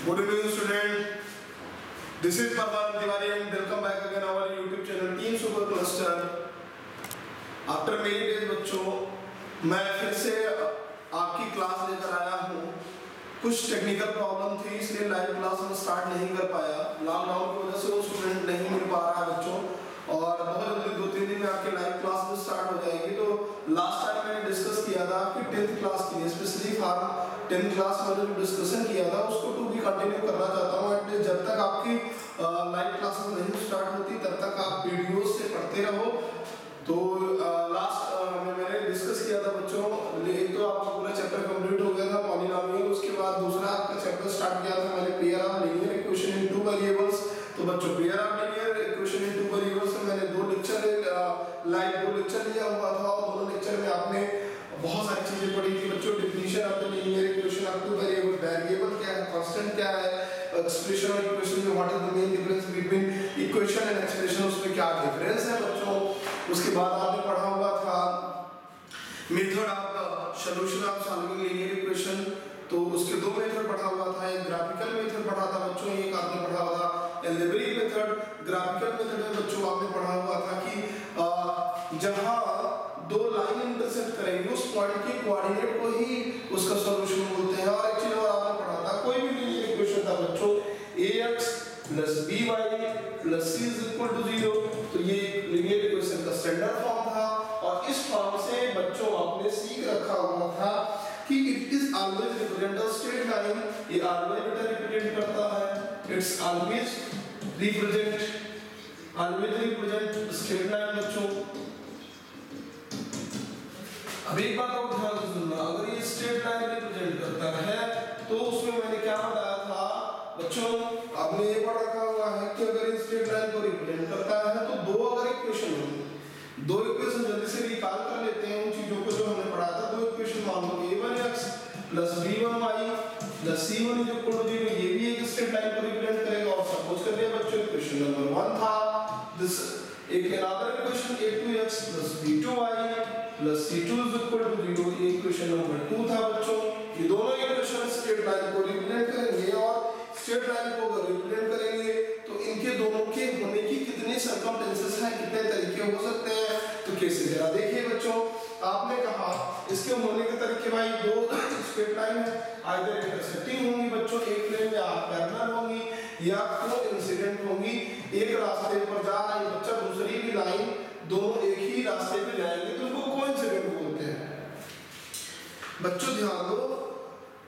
Good evening, student. This is Parvan Tiwari and welcome back again our YouTube channel Team Super Cluster. After many days बच्चों मैं फिर से आपकी class लेकर आया हूँ। कुछ टेक्निकल प्रॉब्लम थी इसलिए लाइव क्लास में स्टार्ट नहीं कर पाया। लॉकडाउन की वजह से वो स्टूडेंट नहीं मिल पा रहा है बच्चों, और बहुत जल्दी 2-3 दिन में आपकी लाइव क्लास में स्टार्ट हो जाएगी। तो लास्ट टाइम मैंने डिस्कस किया था आपकी 10th क्लास के लिए, स्पेशली फॉर 10th क्लास में जो डिस्कशन किया था उसको टू भी कंटिन्यू करना चाहता हूँ। एटलीस्ट जब तक आपकी लाइव क्लास नहीं स्टार्ट होती तब तक आप वीडियोस से पढ़ते रहो। तो लास्ट मैंने डिस्कस किया था बच्चों, एक तो आपका पूरा चैप्टर कंप्लीट हो गया था पॉलिनोमियल, उसके बाद दूसरा आपका चैप्टर स्टार्ट किया था मैंने pair of linear equation in two variables. तो बच्चों pair of linear equation in two variables में मैंने दो लेक्चर लिया हुआ था, और दोनों लेक्चर में आपने बहुत सारी चीजें पढ़ी थी बच्चों। Definition of the linear equation of two variable, variable क्या है, कांस्टेंट क्या है, एक्सप्रेशन और इक्वेशन में what is the main difference between equation and expression, उसमें क्या डिफरेंस है बच्चों। उसके बाद आपने पढ़ा हुआ था method of solution of solving linear equation, तो उसके दो मेथड पढ़ा हुआ था। एक ग्राफिकल मेथड पढ़ा था बच्चों, एक आपने पढ़ा हुआ था एल्जेब्रिक मेथड। ग्राफिकल मेथड में बच्चों आपने पढ़ा हुआ था कि जहां दो लाइन इंटरसेक्ट करेंगे उस पॉइंट के कोऑर्डिनेट को ही उसका सॉल्यूशन बोलते हैं। और एक चीज और आपने पढ़ा था, कोई भी लीनियर इक्वेशन था बच्चों ax plus by plus c is equal to 0, तो ये लीनियर इक्वेशन का स्टैंडर्ड फॉर्म था। और इस फॉर्म से बच्चों आपने सीख रखा हुआ था कि it is always represent a straight line, ये ऑलवेज बेटा रिप्रेजेंट करता है, it's always represent straight line बच्चों। अब एक बात और ध्यान से सुनना, अगर ये स्ट्रेट लाइन रिप्रेजेंट करता है तो उसमें मैंने क्या बताया था बच्चों, आपने ये पढ़ रखा हुआ है कि अगर इस स्ट्रेट लाइन को रिप्रेजेंट करता है तो दो अगर इक्वेशन होंगी, दो इक्वेशन जल्दी से निकाल कर लेते हैं उन चीजों को जो हमने पढ़ा था। दो इक्वेशन मान लो a1x plus b1y plus c1 is equal to 0, ये भी एक स्ट्रेट लाइन को रिप्रेजेंट करेगा। और सपोज कर लिया बच्चों इक्वेशन नंबर 1 था दिस, एक another equation a2x plus b2y plus c2 is equal to 0, ये इक्वेशन नंबर 2 था बच्चों। ये दोनों इक्वेशन स्ट्रेट लाइन को रिप्रेजेंट करेंगे, और स्ट्रेट लाइन को अगर रिप्रेजेंट करेंगे तो इनके दोनों के होने की कितने सर्कमस्टेंसेस हैं, कितने तरीके हो सकते हैं। तो कैसे, जरा देखिए बच्चों, आपने कहा इसके होने के तरीके भाई दो स्ट्रेट लाइन है, आइदर इंटरसेक्टिंग होंगी बच्चों एक प्लेन में, आप पैरेलल होंगी या कोइंसिडेंट होंगी। एक रास्ते पर जा रही बच्चा, दूसरी भी लाइन, दोनों एक ही रास्ते पे जाएंगे तो उनको कोइंसिडेंट बोलते हैं। बच्चों ध्यान दो,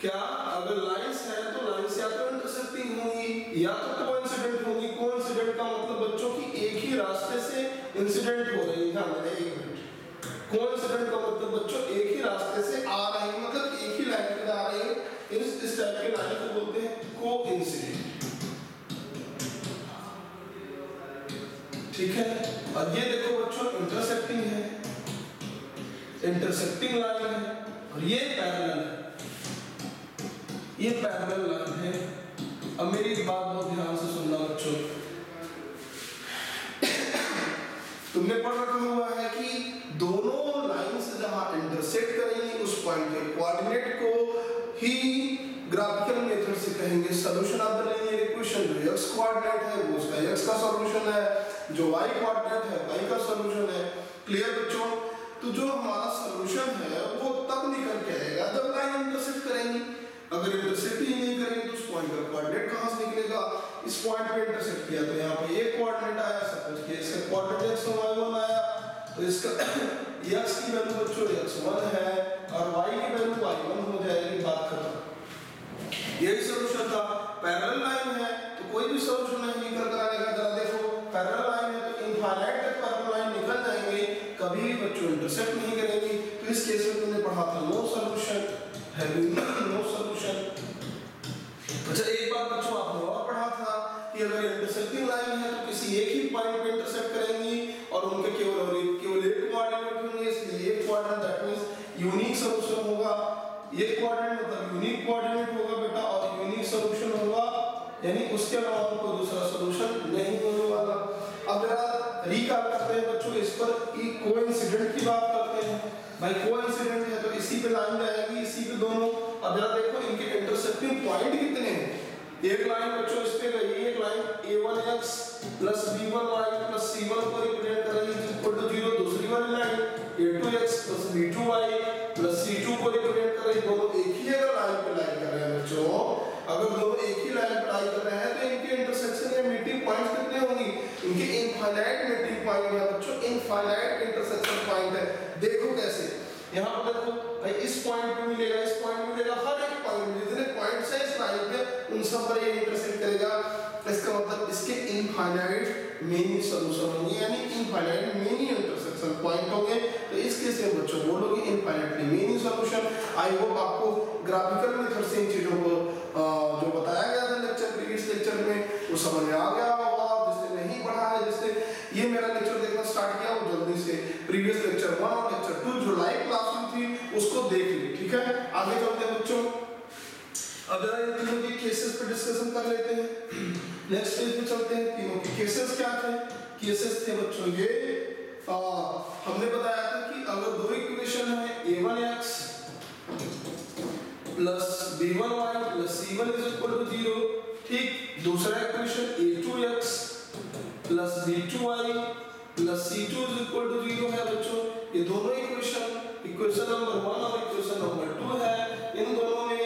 क्या अगर लाइंस है तो लाइंस या तो इंटरसेक्टिंग होंगी या तो कोइंसिडेंट होंगी। कोइंसिडेंट का मतलब बच्चों की एक ही रास्ते से इंसिडेंट हो रही है, ध्यान देना एक मिनट। कोइंसिडेंट का मतलब बच्चों एक ही रास्ते से आ रही है, मतलब एक ही लाइन पे आ रही है, इस टाइप के लाइन को बोलते हैं कोइंसिडेंट, ठीक है। और ये देखो बच्चों इंटरसेक्टिंग है, इंटरसेक्टिंग लाइन है, और ये पैरेलल है, ये पैरेलल लाइन है। अब मेरी एक बात बहुत ध्यान से सुनना बच्चों, तुमने पढ़ रखा हुआ है कि दोनों लाइंस जहां इंटरसेक्ट करेंगी उस पॉइंट के कोऑर्डिनेट को ही ग्राफिकल मेथड से कहेंगे solution of the linear equation. जो x कोऑर्डिनेट है वो उसका x का सॉल्यूशन है, जो y कोऑर्डिनेट है y का सॉल्यूशन है। क्लियर बच्चों? तो जो हमारा सॉल्यूशन है वो तब निकल के आएगा जब लाइन इंटरसेक्ट करेंगी। अगर इंटरसेक्ट ही नहीं करेंगे तो उस पॉइंट का कोऑर्डिनेट कहां से निकलेगा। इस पॉइंट पे इंटरसेक्ट किया तो यहाँ पे एक कोऑर्डिनेट आया, सपोज कि इसका कोऑर्डिनेट x और y1 आया, तो इसका x की वैल्यू बच्चों x1 है और y की वैल्यू y1 हो जाएगी, बात खत्म। यही सॉल्यूशन था। पैरेलल लाइन है तो कोई भी सॉल्यूशन नहीं निकल कर आएगा। जरा देखो, पैरेलल लाइन है तो इनफाइनाइट तक पैरेलल लाइन निकल जाएंगे, कभी भी बच्चों इंटरसेक्ट नहीं करेंगी। तो इस केस में तुमने पढ़ा था नो सॉल्यूशन, नो सॉल्यूशन। अच्छा एक बार बच्चों आपने और पढ़ा था कि अगर इंटरसेक्टिंग लाइन है तो किसी एक ही पॉइंट पे इंटरसेक्ट करेंगी और उनके केवल एक कोऑर्डिनेट होंगे, इसलिए एक coordinate that means unique solution होगा। एक कोऑर्डिनेट मतलब यूनिक कोऑर्डिनेट होगा बेटा, और यूनिक सॉल्यूशन होगा, यानी उसके अलावा कोई दूसरा सॉल्यूशन नहीं होने वाला। अब जरा रिकॉल करते हैं बच्चों इस पर कि कोइंसिडेंट की बात करते हैं। भाई कोइंसिडेंट है तो इसी पे लाइन जाएगी, इसी पे दोनों। अब जरा देखो इनके इंटरसेक्टिंग पॉइंट कितने हैं, एक लाइन बच्चों इस पे गई, एक line a1x plus b1y plus c1 को रिप्रेजेंट कर रही है इक्वल टू 0। दूसरी वाली line a2x plus b2y plus c2 को रिप्रेजेंट कर रही है। दोनों एक ही अगर लाइन पे लाई कर रहे हैं बच्चों, अगर दोनों एक ही लाइन पे लाई कर रहे हैं तो इनके इंटरसेक्शन या मीटिंग पॉइंट्स कितने होंगी? इनके इनफाइनाइट मीटिंग पॉइंट है बच्चों, इनफाइनाइट इंटरसेक्शन पॉइंट है। देखो कैसे, यहाँ पर देखो भाई इस पॉइंट पे मिलेगा, इस पॉइंट पे मिलेगा, हर एक पॉइंट में जितने पॉइंट्स हैं इस लाइन पे उन सब पर ये इंटरसेक्ट करेगा। इसका मतलब इसके इनफाइनाइट मेनी सॉल्यूशन होंगे, यानी इनफाइनाइट मेनी इंटरसेक्शन पॉइंट होंगे। तो इस केस में बच्चों बोलोगे infinitely many solution. I hope आपको ग्राफिकल मेथड से इन चीजों को जो बताया गया था लेक्चर, प्रीवियस लेक्चर में, वो समझ में आ गया होगा। जिसने नहीं पढ़ा है, जिसने ये मेरा लेक्चर देखना स्टार्ट किया, वो जल्दी से प्रीवियस लेक्चर 1 और लेक्चर 2 जो लाइव क्लास में थी उसको देख ली, ठीक है। आगे चलते हैं बच्चों, अब जरा इन तीनों के केसेस पे डिस्कशन कर लेते हैं। नेक्स्ट पेज पे चलते हैं। तीनों के केसेस क्या थे? केसेस थे बच्चों ये हमने बताया था कि अगर दो इक्वेशन है a1x plus b1y plus c1 is equal to 0, ठीक। दूसरा equation a2x plus b2y plus c2 is equal to 0 है बच्चों। ये दोनों इक्वेशन नंबर 1 और इक्वेशन नंबर 2 है। इन दोनों में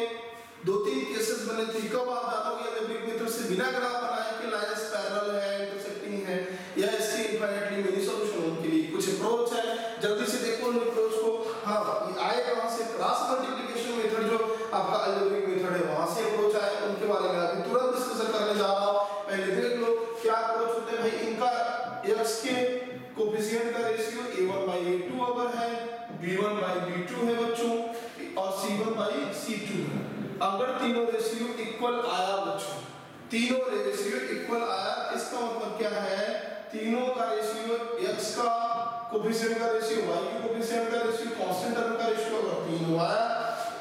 दो तीन केसेस बने थे। कब आप जानोगे अलजेब्रिक मेथड से बिना ग्राफ बनाए कि लाइंस पैरेलल है, इंटरसेक्टिंग है, या इसके इनफाइनाइटली मेनी सॉल्यूशन उनके लिए कुछ अप्रोच है। जल्दी से देखो उन अप्रोच को। हाँ, ये आए कहां से? क्रॉस मल्टीप्लिकेशन मेथड जो आपका अलजेब्रिक मेथड है वहां से अप्रोच आए, उनके बारे में अभी तुरंत डिस्कशन करने जा रहा हूं। पहले देख लो क्या अप्रोच होते हैं भाई। इनका x के कोएफिशिएंट का रेशियो a1/a2 अगर है, b1/b2 है बच्चों, और c1/c2 है। अगर तीनों रेशियो इक्वल आया बच्चों, तीनों रेशियो इक्वल आया, इसका मतलब क्या है? तीनों का रेशियो x का कोएफिशिएंट का रेशियो, y के कोएफिशिएंट का रेशियो, कांस्टेंट टर्म का रेशियो अगर तीनों आया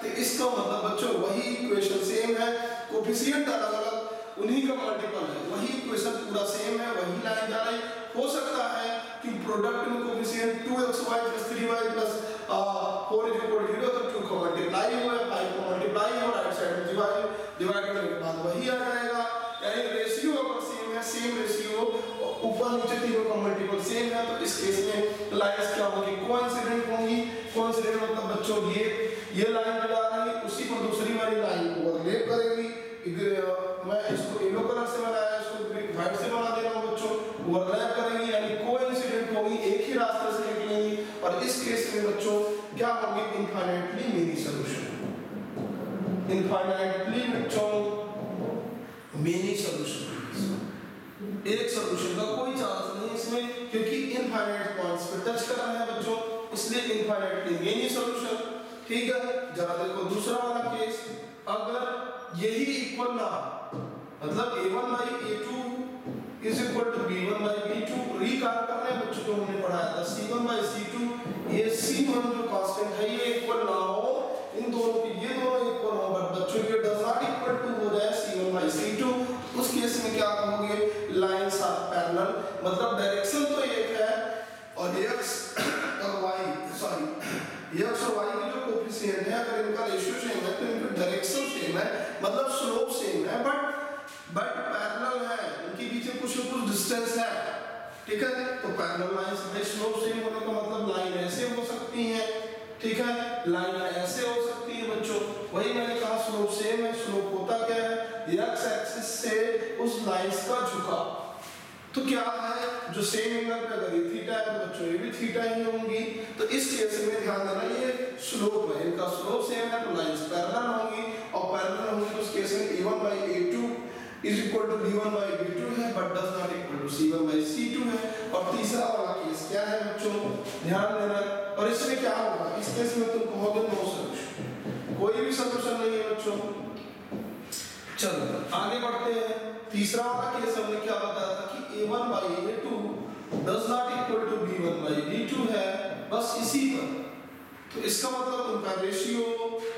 तो इसका मतलब बच्चों वही इक्वेशन सेम है, कोएफिशिएंट अलग-अलग उन्हीं का मल्टीपल है, वही इक्वेशन पूरा सेम है, वही लाइन जा रही। हो सकता है कि प्रोडक्ट में coefficient 2xy 3y 4 is equal to 0 तो 2 को मल्टीप्लाई हुआ है, 5 को मल्टीप्लाई हो, राइट साइड में डिवाइड करने के बाद वही आ जाएगा। यानी रेशियो अगर सेम है, सेम रेशियो, ऊपर नीचे तीनों का मल्टीपल सेम है, तो इस केस में लाइंस क्या होंगी? कोइंसिडेंट होंगी। कोइंसिडेंट मतलब बच्चों ये लाइन जो आ रही है उसी पर दूसरी वाली लाइन को ओवरलैप करेगी। मैं इसको येलो कलर से बनाया, इसको व्हाइट से बना दे रहा हूं बच्चों। ओवरलैप करेंगी यानी कोइंसिडेंट होगी, एक ही रास्ते से निकलेंगी। और इस केस में बच्चों क्या होगी? Infinitely many solution. इनफाइनाइटली बच्चों मेनी सॉल्यूशन, एक सॉल्यूशन का कोई चांस नहीं इसमें, क्योंकि इनफाइनाइट पॉइंट्स पे टच कर रहे हैं बच्चों, इसलिए इनफाइनाइटली मेनी सॉल्यूशन। ठीक है, जरा देखो दूसरा वाला केस। अगर यही इक्वल ना, मतलब a1/a2 is equal to b1/b2, recall कर रहे हैं बच्चों जो हमने पढ़ाया था c1/c2, ये c1 जो कांस्टेंट है ये इक्वल ना हो, इन दोनों की ये दोनों इक्वल हो, बट बच्चों ये डज नॉट इक्वल टू हो जाए c1/c2, उस केस में क्या कहोगे? लाइंस आर पैरेलल, मतलब डायरेक्शन तो एक है और x और y की जो कोएफिशिएंट है अगर इनका रेशियो सेम है तो इनका डायरेक्शन सेम है, मतलब स्लोप सेम है, बट पैरेलल है, इनके बीच में कुछ डिस्टेंस है। ठीक है, तो पैरेलल लाइंस में स्लोप सेम होने का मतलब लाइन ऐसे हो सकती है, ठीक है, लाइन ऐसे हो सकती है बच्चों। वही मैंने कहा स्लोप सेम है। स्लोप होता क्या है? x एक्सिस से उस लाइंस का झुकाव। तो क्या है, जो सेम एंगल पे अगर ये थीटा है तो बच्चों ये भी थीटा ही होंगी। तो इस केस में ध्यान देना ये स्लोप है, इनका स्लोप सेम है तो लाइंस पैरेलल होंगी, और पैरेलल होंगी तो उस केस में a1/a2 is equal to b1/b2 है, but does not equal to c1/c2 है। और तीसरा वाला केस क्या है बच्चों? ध्यान देना। और इसमें क्या होगा? इस केस में तुम कहोगे नो सॉल्यूशन, कोई भी सॉल्यूशन नहीं है बच्चों। चलो आगे बढ़ते हैं। तीसरा वाला केस हमने क्या बताया था कि a1/a2 does not equal to b1/b2 है, बस इसी पर। तो इसका मतलब उनका रेशियो,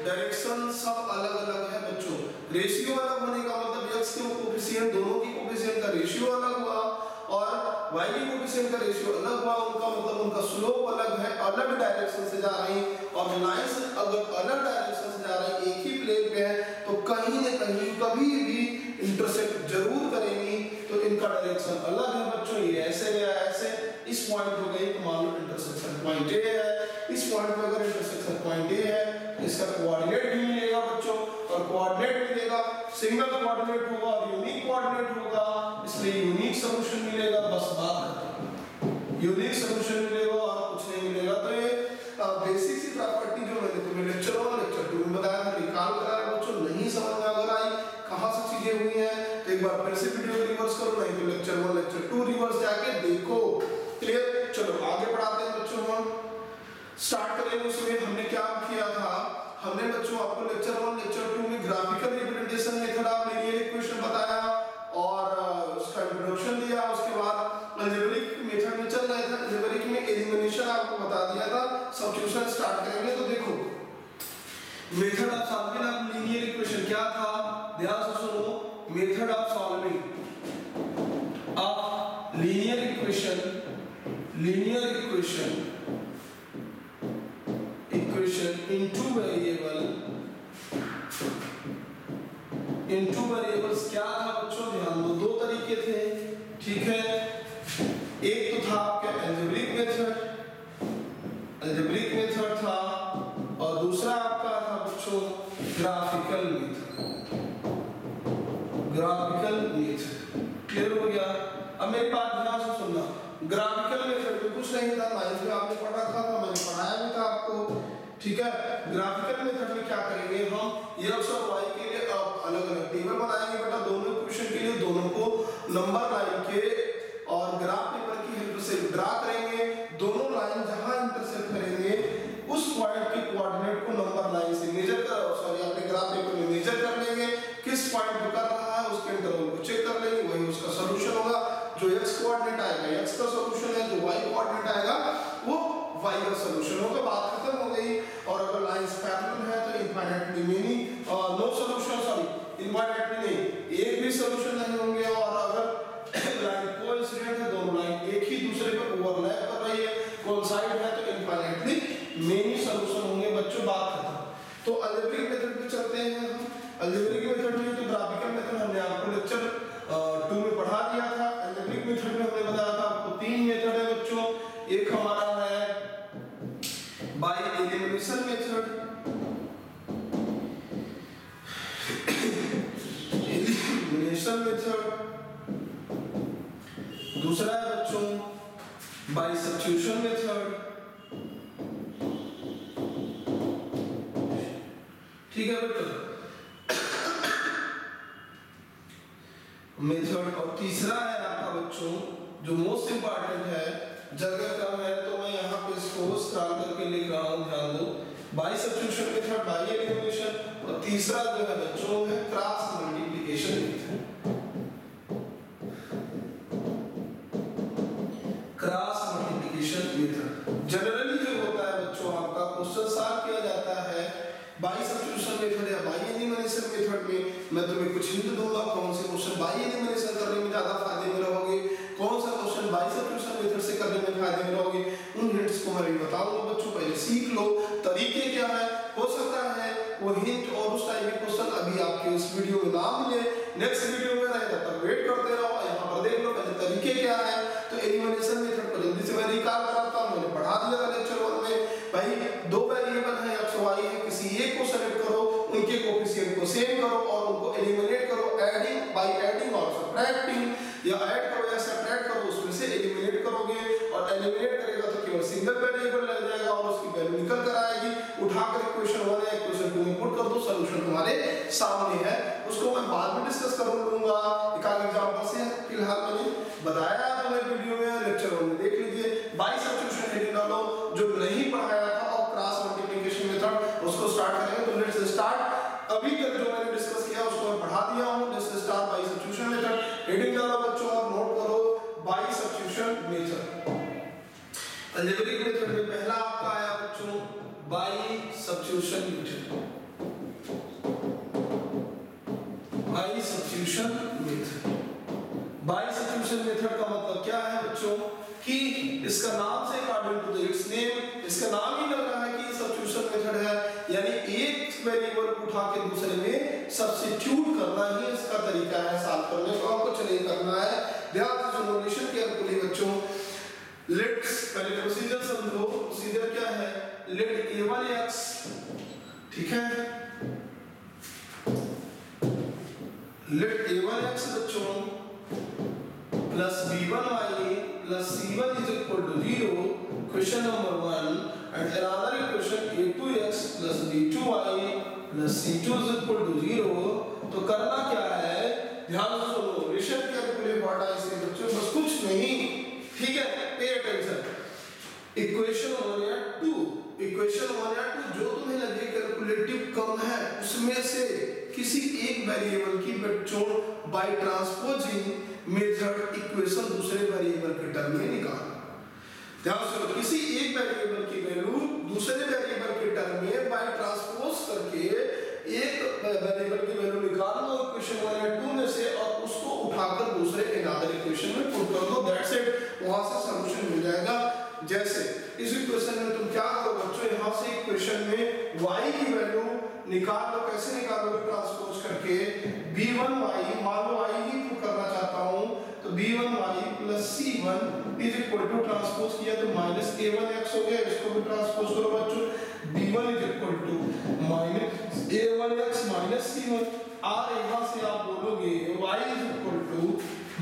डायरेक्शन सब अलग-अलग है बच्चों। रेशियो अलग होने का मतलब x के कोएफिशिएंट, दोनों की कोएफिशिएंट का रेशियो अलग हुआ, और y के कोएफिशिएंट का रेशियो अलग हुआ। उनका मतलब उनका स्लोप अलग है, अलग डायरेक्शन से जा रही, और लाइंस अगर अलग डायरेक्शन से जा रही, एक ही प्लेन पे है, तो कहीं न कहीं कभी भी इंटरसेक्ट जरूर करेंगी तो इनका डायरेक्शन अलग है बच्चों, ये ऐसे गया ऐसे, इस पॉइंट पे गई तो मान लो इंटरसेक्शन पॉइंट ए है, इस पॉइंट पे अगर इंटरसेक्शन पॉइंट ए है इसका कोऑर्डिनेट भी मिलेगा बच्चों, और कोऑर्डिनेट मिलेगा सिंगल कोऑर्डिनेट होगा और यूनिक कोऑर्डिनेट होगा, इसलिए यूनिक सॉल्यूशन मिलेगा। बस बात खत्म, यूनिक सॉल्यूशन मिलेगा और कुछ नहीं मिलेगा। तो ये बेसिक सी प्रॉपर्टी जो मैंने तुम्हें लेक्चर 1 लेक्चर 2 में बताया था, निकाल कर आए बच्चों, नहीं समझ में अगर आई कहां से चीजें हुई हैं तो एक बार फिर से वीडियो रिवर्स करो, नहीं तो लेक्चर 1 लेक्चर 2 रिवर्स जाके देखो। क्लियर? चलो आगे बढ़ाते हैं बच्चों, हम स्टार्ट करेंगे। उसमें हमने क्या किया था, हमने बच्चों आपको लेक्चर 1 लेक्चर 2 में graphical representation method of linear equation बताया और उसका इंट्रोडक्शन दिया। उसके बाद अलजेब्रिक मेथड में चल रहे थे, अलजेब्रिक में एलिमिनेशन आपको बता दिया था। सब्स्टिट्यूशन स्टार्ट करेंगे तो देखो method of solving of linear equation क्या था, ध्यान से सुनो। Method of solving of linear equation into variables क्या था बच्चों, ध्यान दो, दो तरीके थे, ठीक है। एक तो था आपका अलजेब्रिक मेथड था और दूसरा आपका था बच्चों ग्राफिकल मेथड। क्लियर हो गया? अब मेरी बात ध्यान से सुनना। ग्राफिकल मेथड में कुछ नहीं था, नाइन्थ में आपने पढ़ा था, मैंने पढ़ाया भी था आपको, ठीक है। ग्राफिकल मेथड में क्या करेंगे हम, x और y के लिए अलग अलग टेबल बनाएंगे बेटा, दोनों इक्वेशन के लिए दोनों को नंबर लाइन के और ग्राफ पेपर की हेल्प से ड्रा करेंगे। दोनों लाइन जहां इंटरसेक्ट करेंगे उस पॉइंट के कोऑर्डिनेट को नंबर लाइन से मेजर कर, सॉरी आपने ग्राफ पेपर में मेजर कर लेंगे, किस पॉइंट पे कर रहा है उसके इंटरवल को चेक कर लेंगे, वही उसका सॉल्यूशन होगा। जो x कोऑर्डिनेट आएगा x का सॉल्यूशन है, जो y कोऑर्डिनेट आएगा वो y का सॉल्यूशन होगा। बात खत्म हो गई। और अगर लाइंस पैरेलल है तो infinitely many no solution, sorry infinitely नहीं, एक भी सॉल्यूशन नहीं होंगे। और अगर लाइन कोइंसिडेंट है, दोनों लाइन एक ही दूसरे पर ओवरलैप कर रही है, कोइंसाइड है, तो इनफाइनाइटली मेनी सॉल्यूशन होंगे बच्चों। बात खत्म। तो अलजेब्रिक मेथड पे चलते हैं हम। अलजेब्रिक मेथड में तो ग्राफिकल मेथड हमने आपको लेक्चर 2 में पढ़ा दिया था। अलजेब्रिक मेथड में हमने बताया था आपको 3 मेथड है बच्चों। एक हमारा है बाय एलिमिनेशन मेथड, दूसरा है बच्चों बाय सब्स्टिट्यूशन मेथड, ठीक है बेटा मेथड। और तीसरा है आपका बच्चों जो मोस्ट इंपॉर्टेंट है, जगह कम है तो मैं यहाँ पे इसको स्क्रॉल करके लिख रहा हूँ, ध्यान दो। By substitution method, by elimination, और तीसरा जो है बच्चों है cross multiplication method. Cross multiplication method generally जो होता है बच्चों आपका क्वेश्चन सॉल्व किया जाता है बाय सब्स्टिट्यूशन मेथड या बाय एलिमिनेशन मेथड में। मैं तुम्हें कुछ हिंट दूंगा कौन से क्वेश्चन बाय एलिमिनेशन करने में ज्यादा फायदे में रहोगे, कौन सा क्वेश्चन बाय सब्स्टिट्यूशन मेथड से करने में फायदे में रहोगे, उन हिंट्स को मैं बताऊंगा बच्चों। पहले सीख लो तरीके क्या है, हो सकता है वो हिंट और उस टाइप के क्वेश्चन अभी आपके इस वीडियो में ना मिले, नेक्स्ट वीडियो में रहेगा, तब वेट करते रहो। यहाँ पर देख लो पहले तरीके क्या है। तो एलिमिनेशन मेथड को जल्दी से मैं रिकॉल कराता हूँ, मैंने पढ़ा दिया था लेक्चर 1 में। भाई दो वेरिएबल है x y है, किसी एक को सेलेक्ट करो, उनके कोएफिशिएंट को सेम करो और उनको एलिमिनेट करो, एडिंग बाय एडिंग और सब्ट्रैक्टिंग, या ऐड करो या सब्ट्रैक्ट करो, उसमें से एलिमिनेट करोगे। और एलिमिनेट करेगा तो केवल सिंगल वेरिएबल रह जाएगा और उसकी वैल्यू निकल कर आएगी। उठाकर इक्वेशन 1 या इक्वेशन 2 में पुट कर दो, सॉल्यूशन तुम्हारे सामने है। उसको मैं बाद में डिस्कस कर लूंगा एक आध एग्जांपल से, फिलहाल मैंने बताया तुम्हें वीडियो में, लेक्चर 1 में देख लीजिए। बाय सब्स्टिट्यूशन हेडिंग डालो, जो नहीं पढ़ाया था, और क्रॉस मल्टीप्लिकेशन मेथड उसको स्टार्ट करेंगे। तो लेट्स स्टार्ट। अभी तक जो मैंने डिस्कस किया उसको मैं पढ़ा दिया हूं। Let's start by substitution method. Heading डालो बच्चों और नोट करो by substitution method. Algebraic method में पहला आपका आया बच्चों by substitution method. By substitution method, by substitution method का मतलब क्या है बच्चों कि इसका नाम से according to the it's name, इसका नाम ही लग रहा है कि सब्स्टिट्यूशन मेथड है, यानी एक वेरिएबल उठा के दूसरे में सब्स्टिट्यूट करना ही इसका तरीका है। करने को कुछ नहीं करना है। ध्यान से सुनो, लिसन केयरफुली बच्चों। लेट्स पहले प्रोसीजर समझो। प्रोसीजर क्या है? लेट a1x, ठीक है, लेट a1x बच्चों plus b1y plus c1 is equal to 0, question number 1, and another equation a2x plus b2y plus c2 is equal to 0। तो करना क्या है? ध्यान से सुनो, लिसन केयरफुली व्हाट आई से बच्चों, बस कुछ नहीं, ठीक है, पे अटेंशन। इक्वेशन 1 या 2, इक्वेशन 1 या 2 जो तुम्हें लगे कैलकुलेटिव कम है उसमें से किसी एक वेरिएबल की बच्चों बाय ट्रांसपोजिंग मेथड इक्वेशन दूसरे वेरिएबल के टर्म में निकालना। ध्यान से, किसी एक वेरिएबल की वैल्यू दूसरे वेरिएबल के टर्म में बाय ट्रांसपोज करके एक वेरिएबल की वैल्यू निकालना इक्वेशन 1 या 2 में से, और उसको उठाकर दूसरे अनदर इक्वेशन में पुट कर दो, दैट्स इट, वहां से सॉल्यूशन मिल जाएगा। जैसे इस इक्वेशन में तुम क्या करो बच्चों, यहां से इक्वेशन में y की वैल्यू निकाल लो। कैसे निकालोगे? ट्रांसपोज करके b1y, मान लो y ही पुट करना चाहता हूं, तो b1y plus c1 is equal to, transpose किया तो माइनस a1x हो गया। इसको भी ट्रांसपोज करो बच्चों, b1 is equal to minus a1x minus c1, और यहां से आप बोलोगे y is equal to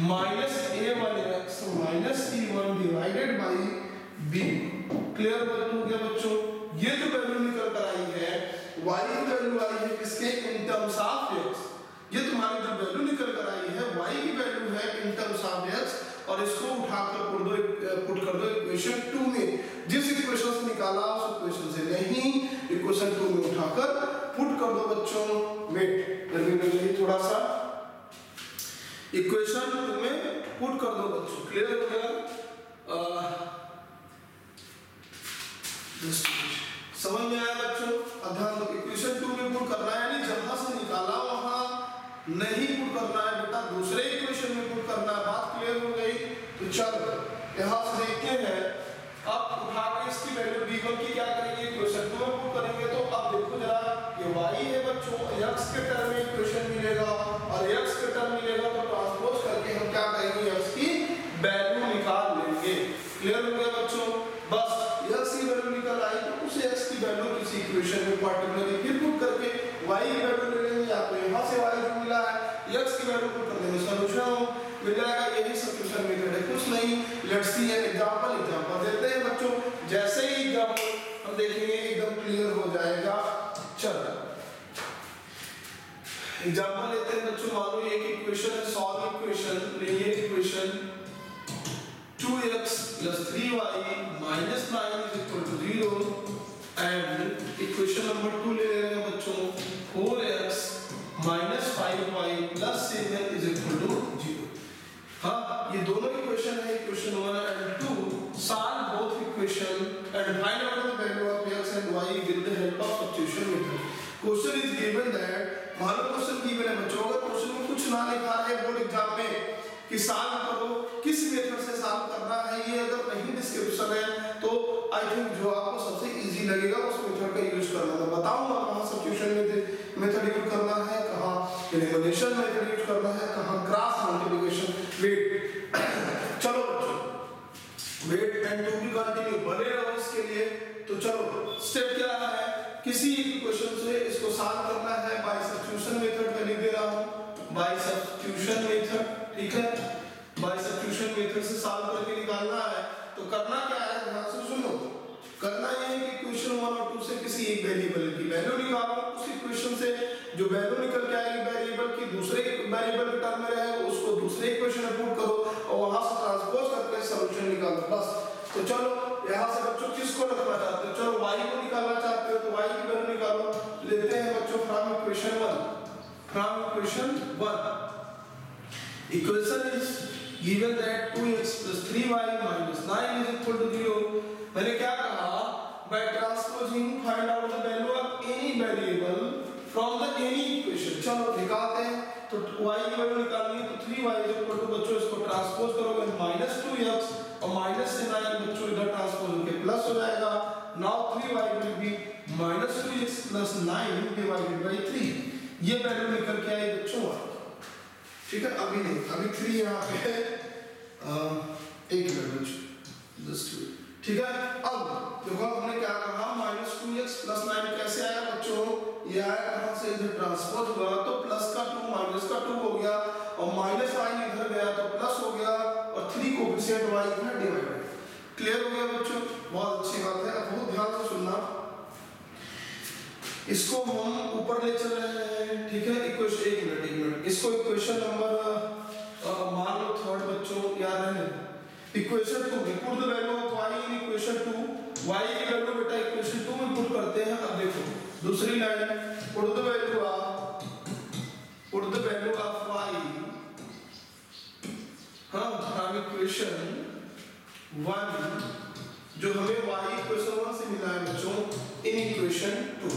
minus a1x minus c1 divided by b। Clear हो गया बच्चों? ये जो वैल्यू निकल कर आई है, y की वैल्यू आई है किसके? In terms of x। ये तुम्हारी जो वैल्यू निकल कर आई है y की वैल्यू है इन टर्म्स ऑफ x, और इसको उठाकर पुट कर दो इक्वेशन 2 में। जिस इक्वेशन से निकाला उस इक्वेशन से नहीं, इक्वेशन 2 में उठाकर पुट कर दो बच्चों। वेट करके थोड़ा सा इक्वेशन 2 में पुट कर दो बच्चों। क्लियर हो गया? समझ में आया बच्चों? अब ध्यान दो, इक्वेशन 2 में पुट करना है, यानी जहां से निकाला वहां नहीं पुट करना है बेटा, दूसरे इक्वेशन में पुट करना है। बात क्लियर हो गई? तो चलो यहां से देखते हैं, अब उठा के इसकी वैल्यू b1 की क्या करेंगे? इक्वेशन 2 में पुट करेंगे। तो अब देखो जरा, ये y है बच्चों, x के टर्म में इक्वेशन मिलेगा, और x के टर्म मिलेगा तो ट्रांसपोज करके हम क्या करेंगे? x की वैल्यू निकाल लेंगे। क्लियर हो गया बच्चों? बस x की वैल्यू निकल आई तो उस x की वैल्यू किसी इक्वेशन में पार्टिकुलरली फिर पुट करके y की वैल्यू ले लेंगे, या तो यहां से y जो मिला है x की वैल्यू पुट कर देंगे, सॉल्यूशन मिल जाएगा। यही सब्स्टिट्यूशन मेथड है, कुछ नहीं। लेट्स सी एन एग्जांपल देते हैं बच्चों। जैसे ही एग्जांपल हम देखेंगे एकदम क्लियर हो जाएगा। चलो एग्जांपल लेते हैं बच्चों। मान लो एक इक्वेशन है, सॉल्व इक्वेशन, ये equation 2x plus 3y minus 9 is equal to 0, and equation number 2 ले रहे हैं बच्चों, 4x minus 5y plus 7 is equal to 0। हाँ, ये दोनों इक्वेशन है, equation 1 and 2। solve both equation and find out the value of x and y with the help of substitution method। Question is given that, मान लो question given है बच्चों, अगर question में कुछ ना लिखा है बोर्ड एग्जाम में कि सॉल्व करो, किस मेथड से सॉल्व करना है, ये अगर नहीं डिस्क्रिप्शन है तो आई थिंक जो आपको सबसे इजी लगेगा उस मेथड का यूज करना। मैं बताऊंगा कहां सब्स्टिट्यूशन मेथड यूज करना है, कहां एलिमिनेशन मेथड यूज करना है, कहां क्रॉस मल्टीप्लिकेशन। वेट चलो बच्चों, wait and to be continue, बने रहो इसके लिए। तो चलो स्टेप क्या है, किसी इक्वेशन से इसको सॉल्व करना है बाय सब्स्टिट्यूशन मेथड में लिख दे रहा हूं, बाय सब्स्टिट्यूशन मेथड। ठीक है, बाय सब्स्टिट्यूशन मेथड से सॉल्व करके निकालना है। तो करना क्या है, ध्यान से सुनो। करना ये है कि इक्वेशन 1 और 2 से किसी एक वेरिएबल की वैल्यू निकालो, उस इक्वेशन से जो वैल्यू निकल के आएगी वेरिएबल की दूसरे वेरिएबल के टर्म में रहेगा उसको दूसरे इक्वेशन में पुट करो और वहां से ट्रांसपोज करके सॉल्यूशन निकालो, बस। तो चलो यहां से बच्चों किसको रखना चाहते हो? चलो y को निकालना चाहते हो तो y की वैल्यू निकालो। लेते हैं बच्चों from equation 1, from equation 1 equation is given that 2x plus 3y minus 9 is equal to 0। मैंने क्या कहा, by transposing find out the value of any variable from the any equation। चलो निकालते हैं। तो y की वैल्यू निकालनी है तो 3y is equal to बच्चों इसको ट्रांसपोज करोगे minus 2x और minus से 9 बच्चों इधर ट्रांसपोज होके प्लस हो जाएगा। now 3y will be minus 2x plus 9 divided by 3। ये वैल्यू निकल के आई बच्चों, ठीक है, अभी नहीं, अभी 3 यहाँ पे है, एक मिनट जस्ट, ठीक है। अब देखो हमने क्या कहा, -2x + 9 कैसे आया बच्चों, ये आया कहाँ से, इधर ट्रांसपोज हुआ तो प्लस का 2 माइनस का 2 हो गया, और माइनस साइन इधर गया तो प्लस हो गया, और 3 कोफिशिएंट y इधर डिवाइडेड। क्लियर हो गया बच्चों, बहुत अच्छी बात है। अब बहुत ध्यान से सुनना, इसको हम ऊपर ले चल रहे हैं, ठीक है। इक्वेशन, एक मिनट, इसको इक्वेशन नंबर मान लो थर्ड बच्चों, याद है इक्वेशन 2 में put the value of y in equation 2, y की वैल्यू बेटा इक्वेशन 2 में पुट करते हैं। अब देखो दूसरी line, put the value of y, हाँ हम इक्वेशन 1 जो हमें y इक्वेशन 1 से मिला है बच्चों, इन इक्वेशन 2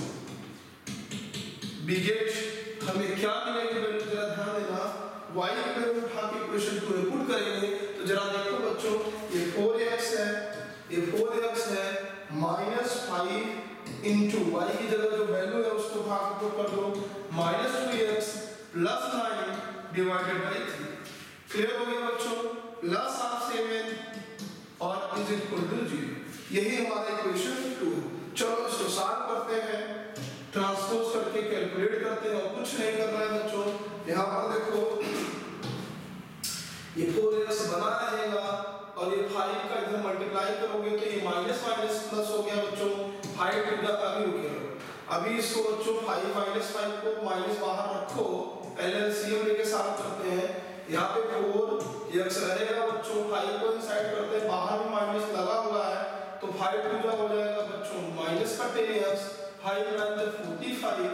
बिगेट हमें क्या मिलेगी वैल्यू, जरा ध्यान देना, y की वैल्यू उठा के इक्वेशन 2 में पुट करेंगे तो जरा देखो बच्चों, ये 4x है, ये 4x है, -5 इनटू y की जगह जो वैल्यू है उसको उठा के पुट कर दो, -2x + 9 डिवाइडेड बाय 3। क्लियर हो गया बच्चों, प्लस ऑफ 7 और इज इक्वल टू 0, यही हमारा इक्वेशन 2 है। चलो इसको सॉल्व करते हैं, ट्रांसपोज करके कैलकुलेट करते हैं, और कुछ नहीं करना है बच्चों। यहाँ पर देखो ये 4x बना रहेगा, और ये 5 का इधर मल्टीप्लाई करोगे तो ये माइनस माइनस प्लस हो गया बच्चों, 5 टू द, अभी रुकिए, अभी इसको बच्चों 5 - 5 को माइनस बाहर रखो, एलएलसीएम लेके सॉल्व करते हैं। यहाँ पे 4x रहेगा बच्चों, 5 को इनसाइड करते हैं, बाहर भी माइनस लगा हुआ है तो 5 टू द हो जाएगा बच्चों माइनस का 10x, 5 × 9 = 45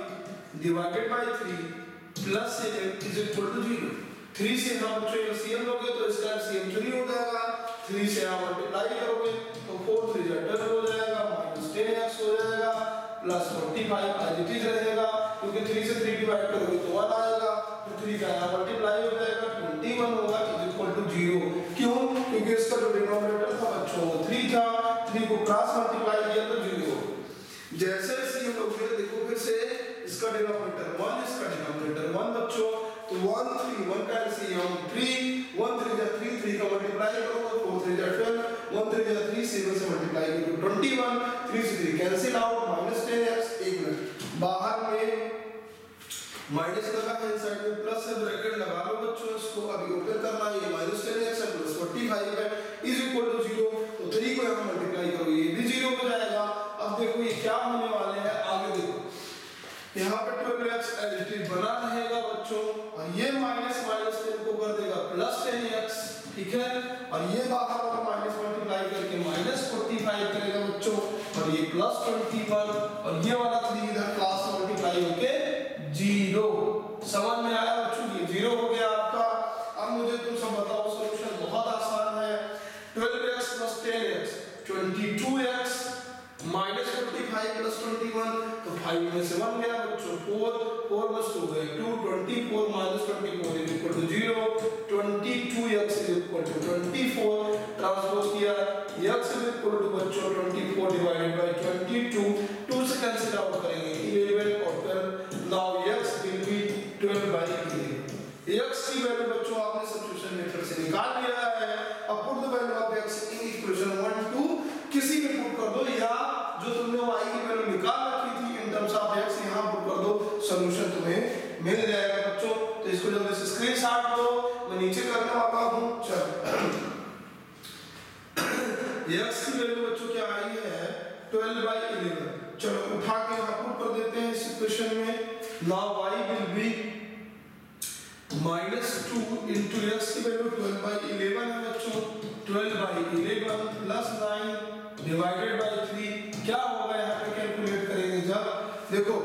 डिवाइडेड बाय 3 प्लस 7 इज इक्वल टू 0। 3 से हम बच्चों एलसीएम लोगे तो इसका एलसीएम 3 हो जाएगा, 3 से आप मल्टीप्लाई करोगे तो 4 3 12 हो जाएगा, -10x हो जाएगा, प्लस 45 एज इट इज रहेगा, क्योंकि 3 से 3 डिवाइड करोगे तो 1 आएगा, तो 3 का यहाँ मल्टीप्लाई हो जाएगा, 21 होगा इज इक्वल टू 0। क्यों, क्योंकि इसका जो डिनोमिनेटर था बच्चों वो 3 था, 3 को क्रॉस मल्टीप्लाई किया तो 0। जैसे हम लोग देखो फिर से इसका डिनोमिनेटर 1, इसका डिनोमिनेटर 1 बच्चों, तो 1 3 1 का एलसीएम 3, 1 3 जा 3, 3 का मल्टीप्लाई करोगे 4 3 जा 12, 1 3 जा 3, 7 से मल्टीप्लाई करोगे 21, 3 से 3 कैंसिल आउट, -10x, एक मिनट, बाहर में माइनस लगा है, इनसाइड में प्लस है, ब्रैकेट लगा लो बच्चों, इसको अभी ओपन करना है, ये -10x है प्लस 45 है इज इक्वल टू 0, तो 3 को यहां मल्टीप्लाई करो ये भी 0 हो जाएगा। अब देखो ये क्या होने वाले हैं, आगे देखो यहाँ पे 12x एज इट इज बना रहेगा बच्चों, और ये माइनस 10 को कर देगा प्लस 10x, ठीक है, और ये बाहर वाला माइनस मल्टीप्लाई करके -45 करेगा बच्चों, और ये +21, और ये वाला 3 इधर क्लास मल्टीप्लाई होके 0। समझ में आया बच्चों, ये 0 हो गया आपका। अब मुझे तुम सब बताओ, सॉल्यूशन बहुत आसान है, 12x + 10x 22x -45 + 21, तो 5 में से 1 गया बच्चों, 4 + 2 गए 2, 24 - 24 is equal to 0, 22x is equal to 24, transpose किया x इज इक्वल टू बच्चों 24 डिवाइडेड बाय 22, 2 से कैंसिल आउट करेंगे 11 और 12, now x will be 12 by 11। x की वैल्यू बच्चों आपने सब्स्टिट्यूशन मेथड से निकाल लिया है। अब put the value of x in equation 1 2 किसी में पुट कर दो, या जो तुमने y की वैल्यू निकाल रखी थी इन टर्म्स ऑफ x यहां पुट कर दो, सॉल्यूशन तुम्हें मिल जाएगा बच्चों। तो इसको जल्दी से स्क्रीनशॉट लो, मैं नीचे करने वाला हूं। चलो x की वैल्यू बच्चों क्या आई है 12/11, चलो उठा के यहां पुट कर देते हैं इस इक्वेशन में। Now y will be -2 into x की वैल्यू 12/11 है बच्चों, 12/11 प्लस 9 डिवाइडेड बाय 3 क्या होगा, यहाँ पे कैलकुलेट करेंगे जब देखो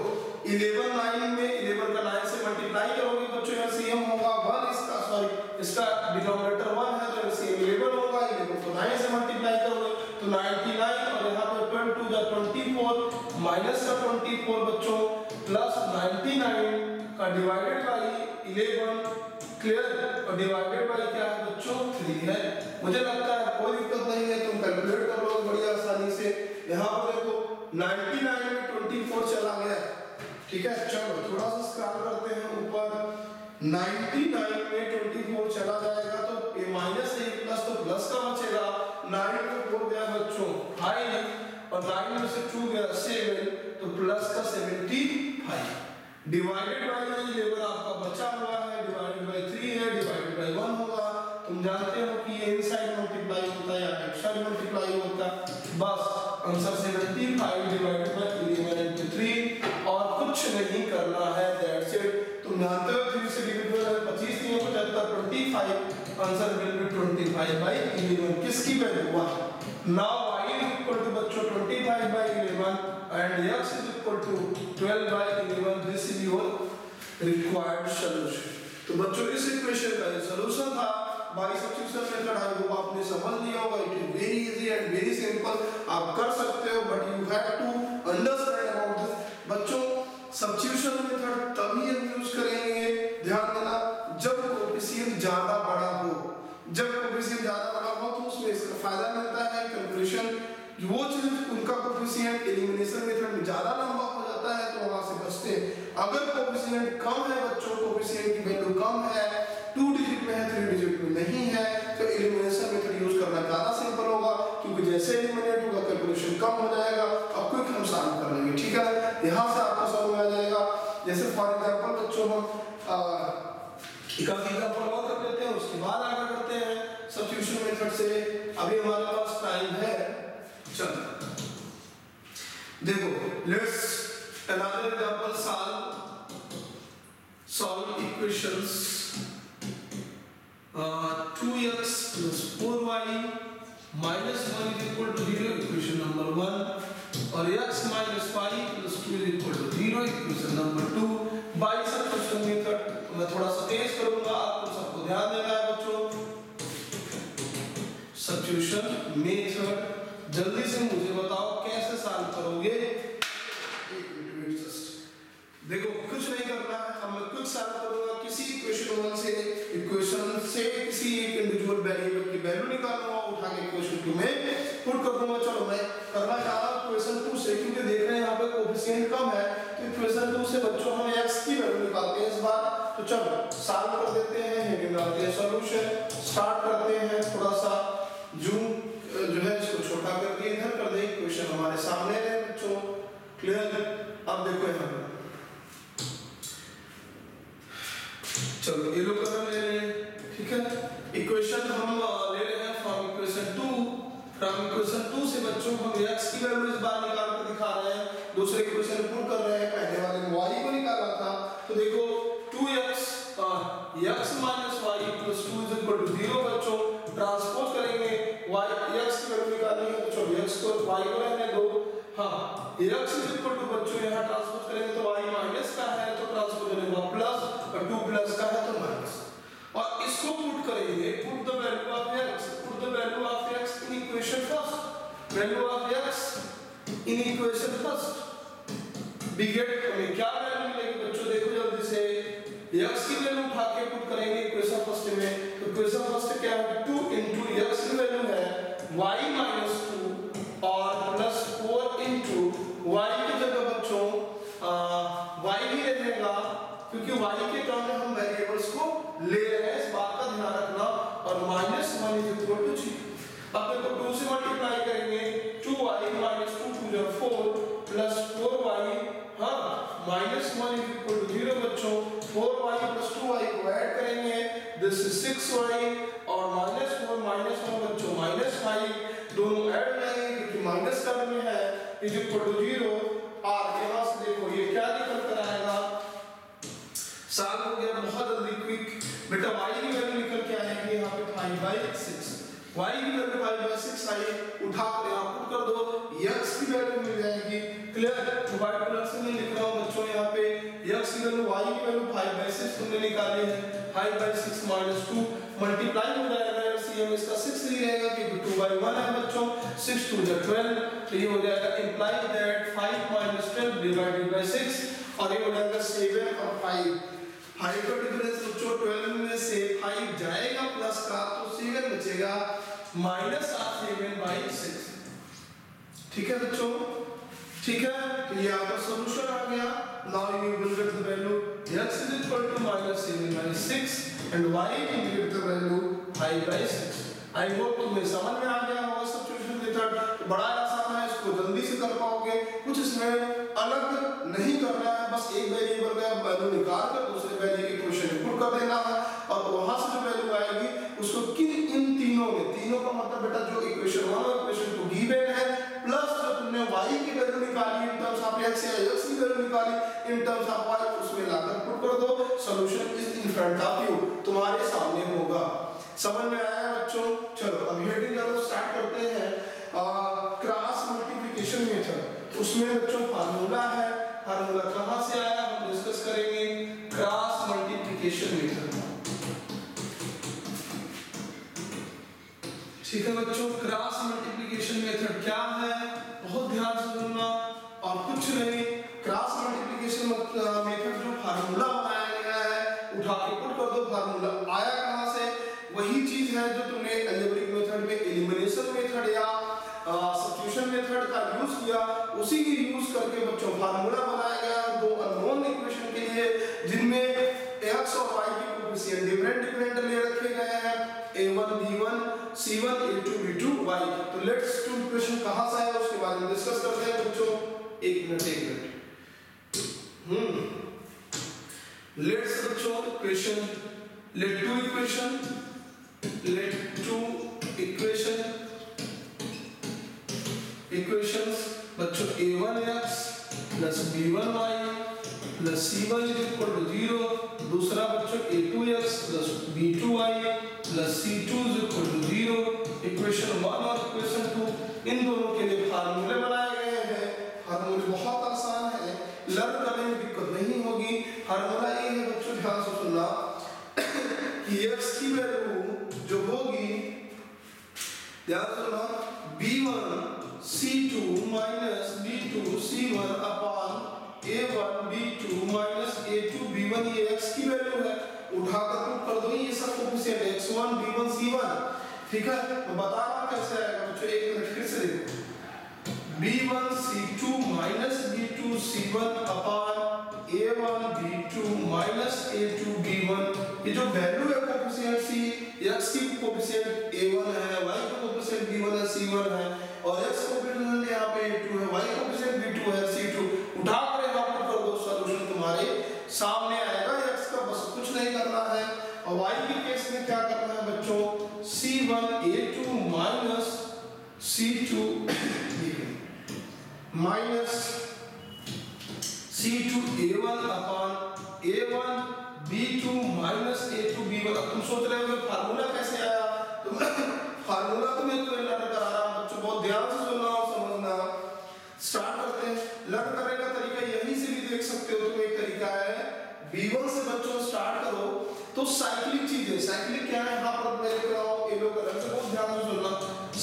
11 9 में 11 का 9 से मल्टीप्लाई करोगे बच्चों, एलसीएम होगा 1, इसका सॉरी इसका डिनोमिनेटर 1 है तो एलसीएम 11 होगा, 11 को 9 से मल्टीप्लाई करोगे तो 99, और यहाँ पे 12 2 24 माइनस का 24 बच्चों प्लस 99 का डिवाइडेड बाय 11, क्लियर, और डिवाइडेड बाय क्या है बच्चों 3 है। मुझे लगता है कोई दिक्कत नहीं है, तुम कैलकुलेट कर लो बड़ी आसानी से। यहाँ पर देखो 99 में 24 चला गया, ठीक है। चलो थोड़ा सा स्क्रॉल करते हैं ऊपर, 99 में 24 चला जाएगा तो ये माइनस है प्लस, तो प्लस का बचेगा। 9 में 4 गया बच्चों 5 और 9 में से 2 गया 7 तो प्लस का 75 डिवाइडेड बाय 11 आपका बचा हुआ है, डिवाइडेड बाय 3 है, डिवाइडेड बाय 1 होगा। तुम जानते हो कि ये इनसाइड मल्टीप्लाई होता है या एक्ससाइड मल्टीप्लाई होता है। बस आंसर 75 डिवाइडेड बाय 11 into 3 और कुछ नहीं करना है, दैट्स इट। तुम जानते हो 3 से डिविजिबल है 25 3 75 25, आंसर विल बी 25 by 11। किसकी value 1। Now y is equal to बच्चों 25 by 11 and x is equal to 12 by 11। This is your required solution. तो बच्चों इस इक्वेशन का ये सॉल्यूशन था by substitution method. I hope आपने समझ लिया होगा। It is very easy and very simple, आप कर सकते हो, but you have to understand about this. बच्चों सब्स्टिट्यूशन मेथड तभी हम यूज करेंगे, ध्यान देना, जब कोएफिशिएंट ज्यादा बड़ा हो। जब कोएफिशिएंट ज्यादा बड़ा हो तो उसमें इसका फायदा मिलता है कैलकुलेशन, वो चीज उनका कोएफिशिएंट एलिमिनेशन मेथड में ज्यादा लंबा हो जाता है तो वहां से बचते हैं। अगर कोएफिशिएंट कम है बच्चों, कोएफिशिएंट की वैल्यू कम है, 2 डिजिट में है 3 डिजिट में नहीं है, तो एलिमिनेशन मेथड यूज करना ज्यादा सिंपल होगा, क्योंकि जैसे एलिमिनेट होगा कैलकुलेशन कम हो जाएगा। अब क्विक हम सॉल्व कर लेंगे, ठीक है। यहां से आपको समझ आ जाएगा। जैसे फॉर एग्जांपल बच्चों हम एक एग्जांपल और कर लेते हैं, उसके बाद आगे करते हैं सब्स्टिट्यूशन मेथड से। अभी हमारे पास टाइम है, चलो देखो let's another example solve equations 2x plus 4y minus 1 is equal to 0, equation number 1, और x minus 5 plus 2 is equal to 0, equation number 2 by substitution method. मैं थोड़ा सा तेज करूंगा, आपको सबको ध्यान देना है बच्चों। सब्स्टिट्यूशन मेथड जल्दी से मुझे बताओ कैसे सॉल्व करोगे। देखो कुछ नहीं करना है, हम कुछ सॉल्व करूंगा। किसी इक्वेशन 1 से किसी एक इंडिविजुअल वेरिएबल की वैल्यू निकालूंगा, उठा के इक्वेशन 2 में पुट कर दूंगा। चलो मैं करना चाह रहा हूं इक्वेशन 2 से, क्योंकि देख रहे हैं यहाँ पे कोएफिशिएंट कम है, तो इक्वेशन 2 से बच्चों हम x की वैल्यू निकालते हैं इस बार। तो चलो सॉल्व कर देते हैं, हेडिंग डालते हैं सॉल्यूशन, स्टार्ट करते हैं। थोड़ा सा जूम जो है इसको छोटा करके इधर कर दें, इक्वेशन हमारे सामने है बच्चों, क्लियर। अब देखो यहाँ चलो ये लोग कलर ले रहे हैं, ठीक है। इक्वेशन हम ले रहे हैं फ्रॉम इक्वेशन 2 से बच्चों हम x की वैल्यू इस बार निकाल कर दिखा रहे हैं, दूसरे इक्वेशन पुट कर रहे हैं। पहले वाले में y को निकाला था, तो देखो 2x x minus y plus 2 is equal to 0 बच्चों। ट्रांसपोज करेंगे, y x की वैल्यू निकालनी है, तो चलो x को y को रहने दो। हाँ x is equal to बच्चों यहाँ ट्रांसपोज करेंगे तो y माइनस का है तो ट्रांसपोज होगा प्लस, और 2 प्लस का है तो माइनस। और इसको पुट करेंगे, put the value of x in equation first, value of x in equation first. बिगेट हमें क्या वैल्यू मिलेगी बच्चों, देखो जल्दी से। x की वैल्यू उठा के पुट करेंगे इक्वेशन फर्स्ट में, तो इक्वेशन फर्स्ट क्या है 2 into x की वैल्यू है y minus 2 और प्लस 4 into y की जगह बच्चों y ही रहेगा, क्योंकि y के टर्म में हम वेरिएबल्स को ले रहे हैं, इस बात का ध्यान रखना। और माइनस 1 is equal to 0। अब देखो 2 से मल्टीप्लाई करेंगे, 2y minus 2 2 is 4 plus 4y, हाँ माइनस 1 is equal to 0 बच्चों। 4y प्लस 2y को ऐड करेंगे, दिस इज 6y, और माइनस 4 माइनस 1 बच्चों माइनस 5, दोनों ऐड हो जाएंगे क्योंकि माइनस टर्म में है, इज इक्वल टू 0। और यहाँ से देखो ये क्या निकल कर आएगा, सॉल्व हो गया बहुत जल्दी क्विक। बेटा y की वैल्यू निकल के आएगी यहाँ पे 5/6, y की वैल्यू 5/6 आई, उठा कर यहाँ पुट कर दो, x की वैल्यू मिल जाएगी, क्लियर। तो y प्लस से नहीं लिख रहा हूँ बच्चों, यहाँ पे x की वैल्यू y की वैल्यू 5/6 तुमने निकाली है, 5/6 - 2 मल्टीप्लाई हो जाएगा, LCM इसका 6 ही रहेगा क्योंकि 2/1 है बच्चों, 6 2 is 12, तो ये हो जाएगा imply that 5 - 12 divided by 6, और ये हो जाएगा 7 और 5 का डिफरेंस बच्चों 12 में से 5 जाएगा प्लस का, तो 7 बचेगा -7/6, ठीक है बच्चों, ठीक है। तो ये आपका सॉल्यूशन आ गया। now you will get the value x is equal to minus 7 by 6 and y will get the value 5 by 6. I hope तुम्हें समझ में आ गया होगा सब्स्टिट्यूशन मेथड बड़ा आसान है, इसको जल्दी से कर पाओगे, कुछ इसमें अलग नहीं करना है, बस एक वेरिएबल का वैल्यू निकाल कर दूसरे वैल्यू की इक्वेशन पुट कर देना है और वहां से जो वैल्यू आएगी उसको इन तीनों में, तीनों का मतलब बेटा जो इक्वेशन 1 और इक्वेशन 2 गिवन है प्लस जो तुमने y की वैल्यू निकाली इन टर्म्स ऑफ x या x की वैल्यू निकाली इन टर्म्स ऑफ y उसमें लाकर पुट कर दो, solution is in front of you, तुम्हारे सामने होगा। समझ में आया बच्चों? चलो अब हेडिंग जब स्टार्ट करते हैं क्रॉस मल्टीप्लिकेशन मेथड, उसमें बच्चों फार्मूला है, फार्मूला कहां से आया हम डिस्कस करेंगे, क्रॉस मल्टीप्लिकेशन मेथड। ठीक है बच्चों, क्रॉस मल्टीप्लिकेशन मेथड क्या है बहुत ध्यान से सुनना, और कुछ नहीं, क्रॉस मल्टीप्लिकेशन मेथड जो फार्मूला बनाया गया है उठा के पुट कर दो, फार्मूला आया कहां से, वही चीज है जो तुमने अलजेब्रिक मेथड में एलिमिनेशन मेथड या सब्स्टिट्यूशन मेथड का यूज किया, उसी की यूज करके बच्चों फार्मूला बनाया गया दो अननोन इक्वेशन के लिए जिनमें x और y की कोएफिशिएंट डिफरेंट ले रखे गए हैं, a1 b1 c1 a2 b2 y। तो लेट्स टू इक्वेशन कहां से आया उसके बारे में डिस्कस करते हैं बच्चों, एक मिनट लेट्स बच्चों इक्वेशन, लेट टू इक्वेशंस बच्चों a1x plus b1y plus c1 is equal to 0, दूसरा बच्चों a2x plus b2y plus c2 is equal to 0, equation 1 और इक्वेशन 2 इन दोनों के लिए फार्मूले बनाए गए हैं। फार्मूले बहुत आसान है, लर्न करने में दिक्कत नहीं होगी। फार्मूला ये है बच्चों, ध्यान से सुनना कि x की वैल्यू जो होगी, ध्यान से सुनना, b1 c2 minus b2 c1 upon a1 b2 minus a2 b1, ये x की वैल्यू है, उठाकर पुट कर दो, ये सब कोएफिशिएंट x1 b1 c1, ठीक है। मैं बता रहा हूं कैसे आएगा बच्चों, एक मिनट फिर से देखो, b1 c2 minus b2 c1 upon a1 b2 minus a2 b1, ये जो वैल्यू है कोएफिशिएंट c, x की कोएफिशिएंट a1 है, y का कोएफिशिएंट b1 है, c1 है, और x कोएफिशिएंट यहाँ पे a2 है, y कोएफिशिएंट b2 है, c2, उठा कर यहाँ पर कर दो, सॉल्यूशन तुम्हारे सामने आएगा। x का बस कुछ नहीं करना है, और y के केस में क्या करना है बच्चों, c1 a2 minus c2 minus c2 a1 upon a1 b2 minus a2 b1। अब तुम सोच रहे हो फार्मूला कैसे आया, तो फार्मूला तुम्हें तो लर्न करा रहा हूं बच्चों, बहुत ध्यान से सुनना और समझना। स्टार्ट करते हैं, लर्न करने का तरीका यहीं से भी देख सकते हो तुम, एक तरीका है b1 से बच्चों स्टार्ट करो तो साइक्लिक चीज है, साइक्लिक क्या है, यहां पर मैं लिख रहा हूं येलो कलर से, बहुत ध्यान से सुनना,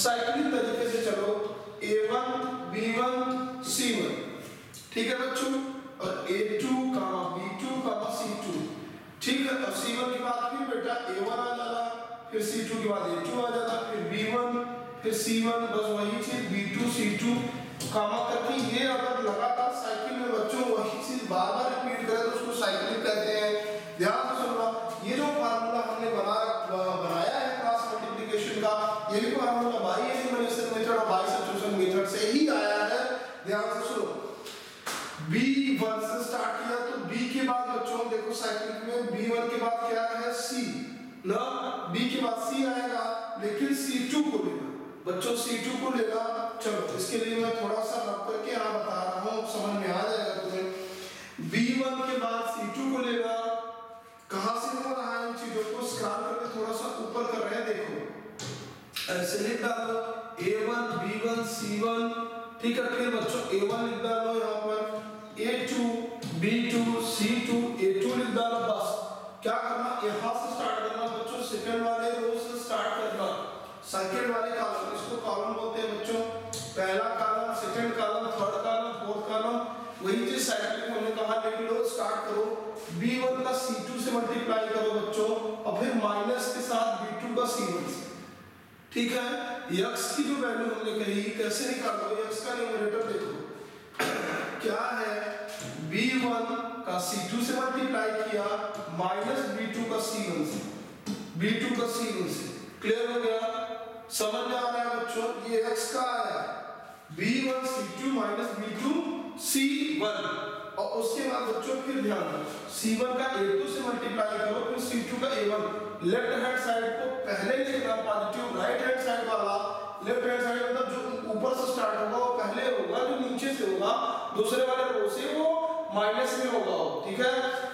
साइक्लिक तरीके से चलो, a1 b1 c1, ठीक है बच्चों, और a2 b2 c2, ठीक है, और c1 के बाद फिर बेटा a1 आ जाना, फिर c2 के बाद a2 आ जाना, फिर b1 फिर c1, बस वही चीज b2 c2 कामा करके, ये अगर लगातार साइकिल में बच्चों वही चीज बार-बार रिपीट करें तो उसको साइक्लिक कहते हैं। ध्यान से सुनना, ये जो फार्मूला हमने बनाया है क्रॉस मल्टीप्लिकेशन का, ये भी फार्मूला बाई एलिमिनेशन मेथड और बाई सब्स्टिट्यूशन मेथड से ही आया है। ध्यान से सुनो, b1 से स्टार्ट किया तो b के बाद बच्चों देखो साइक्लिक में b1 के बाद क्या है c ना, b के बाद c आएगा, लेकिन c2 को लेना बच्चों, c2 को लेना। चलो इसके लिए मैं थोड़ा सा रब करके यहाँ बता रहा हूँ, समझ में आ जाएगा तुम्हें। b1 के बाद c2 को लेना, कहाँ से हो रहा है इन चीजों को स्क्रॉल करके थोड़ा सा ऊपर कर रहे हैं, देखो ऐसे लिख डालो a1 b1 c1, ठीक है, फिर बच्चों a1 लिख डालो यहाँ पर, a2 b2 c2 a2 लिख डालो। बस क्या करना, यहाँ से स्टार्ट करना बच्चों, सेकंड वाले रो से स्टार्ट करना, सेकंड वाले कॉलम, इसको कॉलम बोलते हैं बच्चों, पहला column, second column, third column, fourth column, वही चीज साइक्लिक में हमने कहा, लिख लो, स्टार्ट करो, b1 का c2 से मल्टीप्लाई करो बच्चों, और फिर माइनस के साथ b2 का c1 से, ठीक है। x की जो वैल्यू हमने कही कैसे निकालोगे, x का न्यूमरेटर देखो क्या है, B1 का C2 से मल्टीप्लाई किया माइनस B2 का C1 से, B2 का C1 से। क्लियर हो गया? समझ में आ रहा है बच्चों? ये x का आया B1 C2 minus B2 C1, और उसके बाद बच्चों फिर ध्यान दो C1 का A2 से मल्टीप्लाई करो फिर C2 का A1। लेफ्ट हैंड साइड को पहले लिखना पॉजिटिव, राइट हैंड साइड वाला लेफ्ट हैंड साइड मतलब जो ऊपर से स्टार्ट होगा वो पहले होगा, जो नीचे से होगा दूसरे वाले रो से वो माइनस में होगा। ठीक है?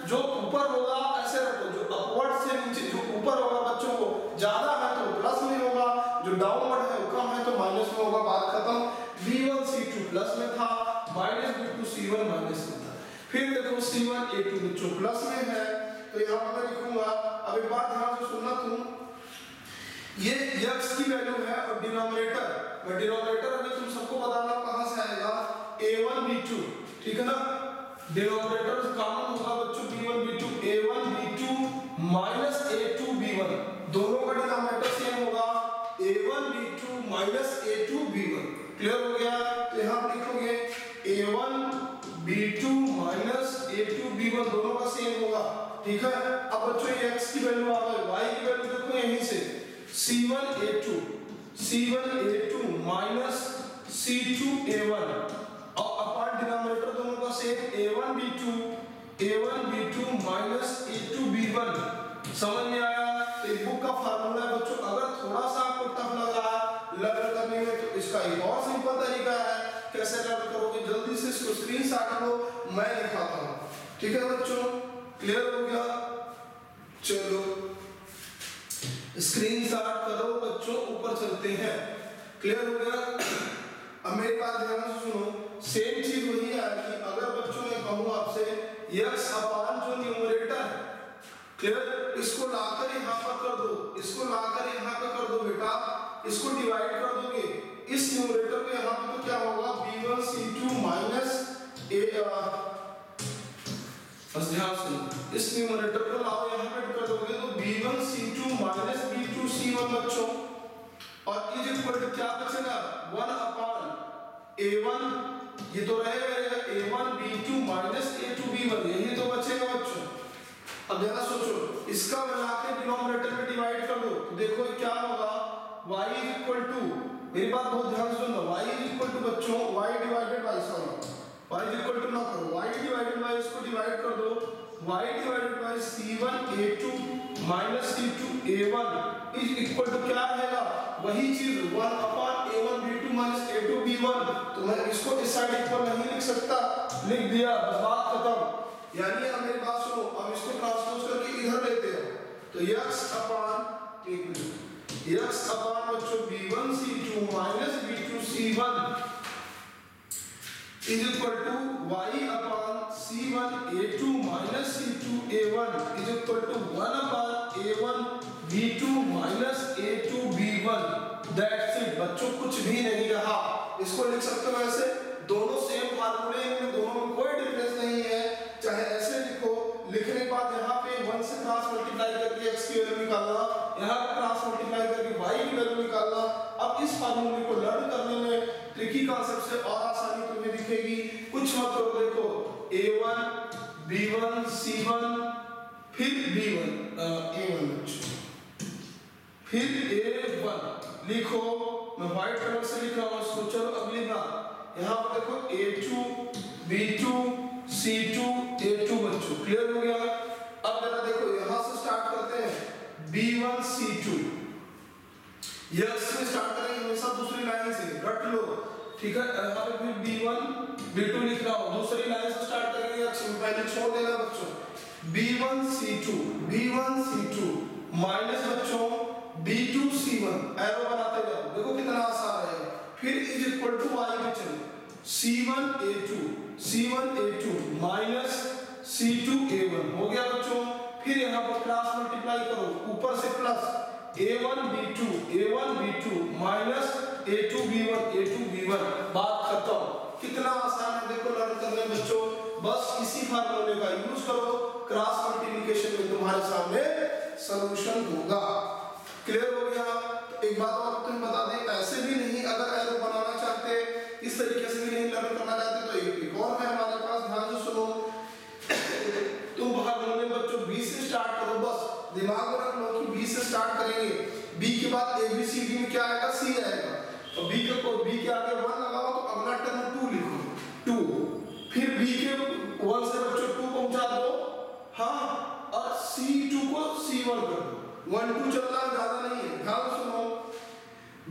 जो ऊपर होगा ऐसे रखो, जो अपवर्ड से नीचे जो ऊपर होगा बच्चों को ज्यादा है तो प्लस में होगा, जो डाउनवर्ड है वो कम है तो माइनस में होगा। बात खत्म। B1 C2 प्लस में था, माइनस B2 C1 माइनस में था। फिर देखो C1 A2 बच्चों प्लस में है तो यहाँ पर मैं लिखूंगा। अब एक बात ध्यान से सुनना तुम, ये x की वैल्यू है और डिनोमिनेटर, मैं डिनोमिनेटर अभी तुम सबको बताना कहां से आएगा, A1 B2। ठीक है ना? डिनोमिनेटर कॉमन होगा बच्चों B1 B2, A1 B2 minus A2 B1, दोनों का डिनोमिनेटर सेम होगा A1 B2 minus A2 B1। Clear हो गया? तो यहां लिखोगे A1 B2 minus A2 B1 दोनों का सेम होगा। ठीक है? अब बच्चों ये x की वैल्यू आ गई, y की वैल्यू देखो यहीं से C1 A2 minus C2 A1, और अपार्ट डिनोमिनेटर दोनों का same A1 B2 minus A2 B1। समझ में आया? तो बुक का फार्मूला है बच्चों, अगर थोड़ा सा आपको टफ लगा लर्न करने में तो इसका एक और सिंपल तरीका है कैसे लर्न करोगे। जल्दी से इसको स्क्रीनशॉट लो, मैं दिखाता हूं। ठीक है बच्चों? क्लियर हो गया? चलो स्क्रीनशॉट करो बच्चों, ऊपर चलते हैं। क्लियर हो गया? अब मेरी बात ध्यान से सुनो, सेम चीज वही है कि अगर बच्चों मैं कहूं आपसे x अपान जो न्यूमरेटर है, क्लियर, इसको लाकर यहां पर कर दो, इसको लाकर यहां पर कर दो बेटा, इसको डिवाइड कर दोगे इस न्यूमरेटर को यहां पर, तो क्या होगा B1 C2 माइनस ध्यान से इस न्यूमरेटर को लाओ यहां पे कर दोगे तो B1 C2 minus B2 C1 बच्चों, और इज इक्वल टू क्या बचेगा 1 अपान A1, ये तो रहेगा A1 B2 minus A2 B1, यही तो बचेगा बच्चों। अब जरा सोचो, इसका मिला के डिनोमिनेटर में डिवाइड कर दो तो देखो क्या होगा, y इज इक्वल टू, मेरी बात बहुत ध्यान से सुनना, y इज इक्वल टू बच्चों y divided by, sorry y is equal to ना करो, y डिवाइडेड बाय, इसको डिवाइड कर दो, y divided by C1 A2 minus C2 A1 is equal to क्या रहेगा, वही चीज 1 upon A1 B2 minus A2 B1। तो मैं इसको इस साइड इक्वल नहीं लिख सकता, लिख दिया, बस बात खत्म। यानी अब मेरी बात सुनो, अब इसको ट्रांसपोज करके इधर लेते हो तो x अपान x अपान बच्चों B1 C2 minus B2 C1 is equal to y upon C1 A2 minus C2 A1 is equal to 1 upon A1 B2 minus A2 B1। That's it बच्चों, कुछ भी नहीं रहा। इसको लिख सकते हो ऐसे, दोनों सेम फार्मूले हैं, दोनों में कोई डिफरेंस नहीं है। चाहे ऐसे लिखो, लिखने के बाद यहाँ पे 1 से क्रॉस मल्टीप्लाई करके x की वैल्यू निकालना, यहाँ पे क्रॉस मल्टीप्लाई करके y की वैल्यू निकालना। अब इस फार्मूले को लर्न करने में ट्रिकी कॉन्सेप्ट से और आसानी तुम्हें दिखेगी। कुछ मत करो, देखो A1 B1 C1 फिर B1 A1 फिर A1 लिखो, मैं व्हाइट कलर से लिख रहा हूँ इसको। चलो अगली बात, यहाँ पर देखो A2 B2 C2 A2 बच्चों, क्लियर हो गया? अब जरा देखो यहाँ से स्टार्ट करते हैं B1 C2, यस से स्टार्ट करेंगे हमेशा दूसरी लाइन से, रट लो। ठीक है? यहाँ पे फिर B1 B2 लिख रहा हूँ, दूसरी लाइन से स्टार्ट करेंगे, पहले छोड़ देना बच्चों। B1 C2 माइनस बच्चों B2 C1, एरो बनाते जाओ, देखो कितना आसान है। फिर इज इक्वल टू y में चलो C1 A2 minus C2 A1 हो गया बच्चों। फिर यहाँ पर क्रॉस मल्टीप्लाई करो, ऊपर से plus A1 B2 minus A2 B1 बात खत्म। कितना आसान है देखो लर्न करने बच्चों, बस इसी फार्मूले का यूज करो, क्रॉस मल्टीप्लिकेशन में तुम्हारे सामने सॉल्यूशन होगा। क्लियर हो गया? एक बात और तुम्हें बता दें, ऐसे भी नहीं, अगर एरो बनाना चाहते, इस तरीके से भी नहीं लर्न करना चाहते तो एक और है हमारे पास, ध्यान से सुनो। बस दिमाग में रख लो कि बी से स्टार्ट करेंगे, बी के बाद ए बी सी डी में क्या आएगा, सी आएगा, और बी के आगे 1 लगाओ तो अगला टर्म 2 लिखो, 2, फिर बी के 1 से बच्चों 2 पहुंचा दो, हाँ, और C2 को C1 कर दो, 1 2 चल रहा है, ज्यादा नहीं है, ध्यान सुनो,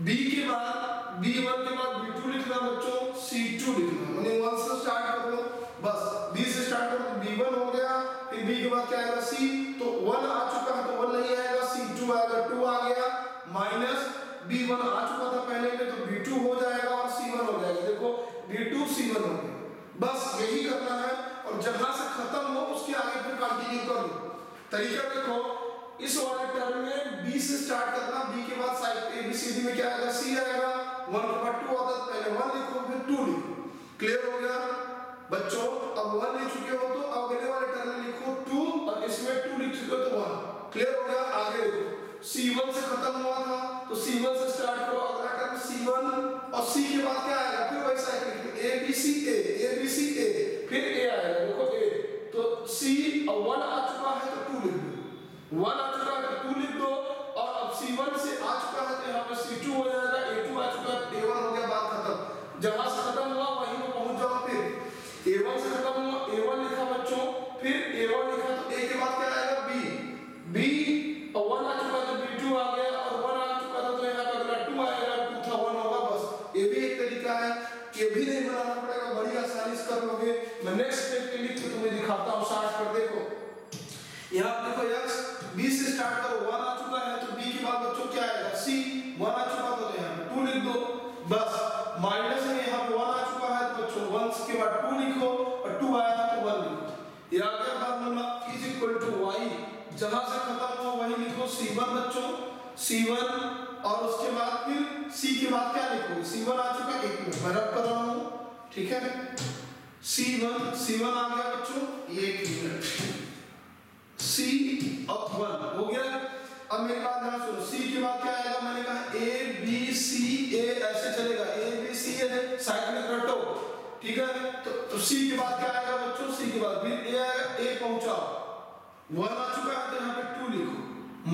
B के बाद B1 के बाद B2 लिखना बच्चों, C2 लिखना, मैंने 1 से स्टार्ट कर लो, बस B से स्टार्ट करो तो B1 हो गया, फिर B के बाद क्या आएगा C, तो 1 आ चुका है तो 1 नहीं आएगा, C2 आएगा, 2 आ गया, माइनस B1 आ चुका था पहले में तो B2 हो जाएगा और C1 हो जाएगा, देखो B2 C1 हो गया, बस यही करना है, और जहां से खत्म हो उसके आगे फिर कंटिन्यू कर दो। तरीका देखो, इस वाले टर्म में B से स्टार्ट करना, B के बाद side A B C D में क्या आएगा, C आएगा, 1 के बाद 2 आता है, पहले 1 लिखो फिर 2 लिखो, क्लियर हो गया बच्चों, अब 1 लिख चुके हो तो अगले वाले टर्म में लिखो 2 और इसमें 2 लिख चुके हो तो 1, क्लियर हो गया, आगे देखो C1 से खत्म हुआ था तो C1 से स्टार्ट करो, अगला टर्म C1 और C के बाद क्या आएगा, फिर वही cycle A B C A फिर A आएगा, देखो A, तो C और 1 आ चुका है तो 2 लिख दो, 1 आ चुका है तो 2 लिख दो, और अब C1 से आ चुका है तो यहाँ पे C2 हो जाएगा, A2 आ चुका है A1 हो गया, बात खत्म, जहां से खत्म हुआ वहीं पे पहुंच जाओ, फिर A1 से खत्म हुआ, A1 लिखा बच्चों, फिर A1 लिखा तो A के बाद क्या आएगा, B और 1 आ चुका तो B2 आ गया, और 1 आ चुका था तो यहाँ पे अगला 2 आएगा, 2 था 1 होगा, बस ये भी एक तरीका है, ये भी नहीं बनाना पड़ेगा, बड़ी आसानी से कर लोगे। मैं नेक्स्ट स्टेप के लिख के तुम्हें दिखाता हूँ, स्टार्ट कर देखो, यहाँ देखो x B से स्टार्ट करो, 1 आ चुका है तो B के बाद बच्चों क्या आएगा, C, 1 आ चुका तो यहाँ पे 2 लिख दो, बस माइनस में यहाँ पे 1 आ चुका है तो बच्चों 1 के बाद 2 लिखो, और 2 आया तो 1 लिखो, ये आ गया formula is equal to y, जहां से खत्म हुआ वही लिखो, C1 बच्चों, C1, और उसके बाद फिर C के बाद क्या लिखो, C1 आ चुका, एक मिनट मैं रब कर रहा हूँ, ठीक है, C1 आ गया बच्चों, एक मिनट, C और 1 हो गया, अब मेरी बात ध्यान सुनो, C के बाद क्या आएगा, मैंने कहा A B C A ऐसे चलेगा, A B C A side में रटो, ठीक है, तो C के बाद क्या आएगा बच्चों, C के बाद फिर A आएगा, A पहुंचाओ, 1 आ चुका है तो यहाँ पे 2 लिखो,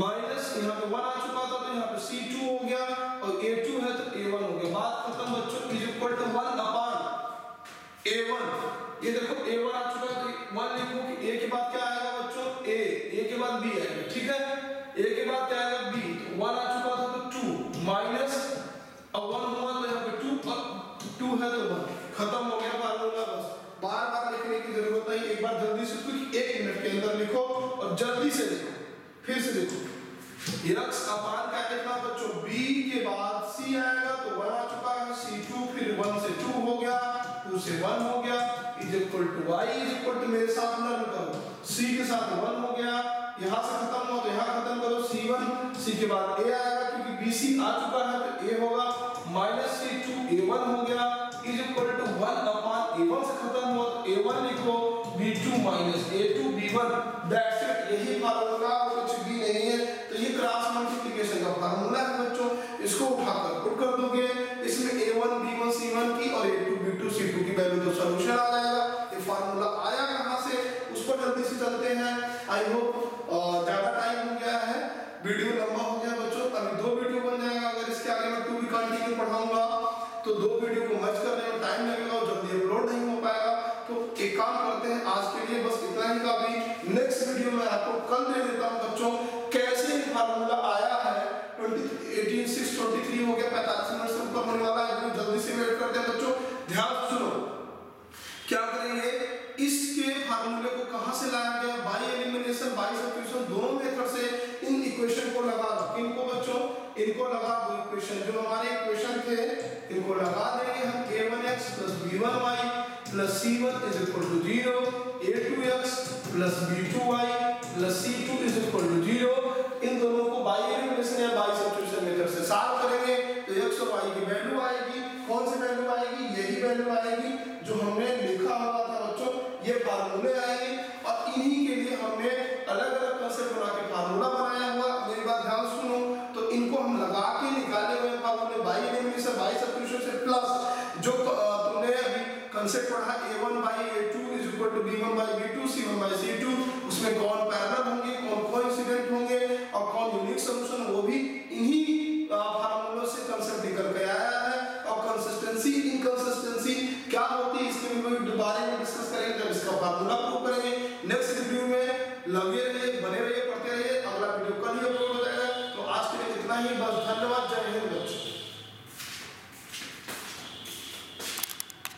माइनस यहाँ पे 1 आ चुका था तो यहाँ पे C2 हो गया, और A2 है तो A1 हो गया, बात खत्म बच्चों, is equal to 1 upon A1, ये देखो A1 आ चुका है तो 1 लिखो कि A के बाद क्या आएगा बच्चों, A के बाद B आएगा, ठीक है, A के बाद क्या आएगा B, तो 1 आ चुका था तो 2 माइनस, अब 1 हुआ तो यहाँ पे 2 है तो 1, खत्म हो गया फार्मूला, बस बार बार लिखने की जरूरत नहीं, एक बार जल्दी से क्योंकि 1 मिनट के अंदर लिखो और जल्दी से लिखो, फिर से देखो, x अपान क्या लिखना बच्चों, B के बाद C आएगा तो 1 आ चुका है, C2 फिर 1 से 2 हो गया, 2 से 1 हो गया, is equal to y is equal to, मेरे साथ लर्न करो, C के साथ 1 हो गया, यहाँ से खत्म हुआ तो यहाँ खत्म करो, C1, C के बाद A आएगा क्योंकि BC आ चुका है तो A होगा, माइनस C2 A1 हो गया, is equal to 1 upon A1 से खत्म हुआ तो A1 लिखो, B2 minus A2 B1, that's it, यही फार्मूला, कुछ भी नहीं है, तो ये क्रॉस मल्टीप्लिकेशन का फार्मूला है बच्चों, इसको उठाकर पुट कर दोगे, इसमें A1 B1 C1 की और A2 B2 C2 की वैल्यू तो सॉल्यूशन आ जाएगा, ये फार्मूला आया कहां से, उस पर जल्दी से चलते हैं, आई होप ज्यादा टाइम हो गया है, वीडियो लंबा हो गया बच्चों, अभी 2 वीडियो बन जाएगा, अगर इसके आगे मैं 2 भी कंटिन्यू पढ़ाऊंगा तो 2 वीडियो को मर्ज करने में टाइम लगेगा और जल्दी अपलोड नहीं हो पाएगा, तो एक काम करते हैं, आज के लिए बस इतना ही काफी, नेक्स्ट वीडियो में आपको कल दे देता हूं बच्चों, कैसे फार्मूला आया है, 18/6/23 हो गया, 45 मिनट से ऊपर होने वाला है, जल्दी से वेट करते हैं बच्चों, ध्यान सुनो, क्या करेंगे, इसके फार्मूले को कहां से लाया गया, बाय एलिमिनेशन, बाय सब्स्टिट्यूशन, दोनों मेथड से इन इक्वेशन को लगा दो, किनको बच्चों, इनको लगा दो, इक्वेशन जो हमारे इक्वेशन थे इनको लगा देंगे हम, a1x + b1y + c1 = 0, a2x + b2y + c2 = 0, इन दोनों को बाय एलिमिनेशन या बाय सब्स्टिट्यूशन मेथड से सॉल्व करेंगे तो x और y की वैल्यू आएगी, कौन सी वैल्यू आएगी, यही वैल्यू आएगी जो हमने लिखा हुआ था बच्चों, ये फार्मूले आएंगे, और इन्हीं के लिए हमने अलग-अलग कंसेप्ट बना के फार्मूला बनाया हुआ, मेरी बात ध्यान सुनो, तो इनको हम लगा के निकाले हुए फार्मूले बाय एलिमिनेशन, बाय सब्स्टिट्यूशन से प्लस जो तुमने अभी कंसेप्ट पढ़ा A1/A2 = B1/B2 C1/C2 उसमें कौन पैरेलल होंगे, कौन कोइंसिडेंट होंगे और कौन यूनिक सॉल्यूशन, वो भी इन्हीं फार्मूलों से कंसेप्ट निकल के आया है। और कंसिस्टेंसी इनकंसिस्टेंसी क्या होती है इसके बारे में डिस्कस करेंगे जब इसका फार्मूला प्रूव करेंगे। नेक्स्ट वीडियो में लगे रहिए, बने रहिए, पढ़ते रहिए। अगला वीडियो कल ही अपलोड हो जाएगा। तो आज के लिए इतना ही, बस धन्यवाद, जय हिंद बच्चों।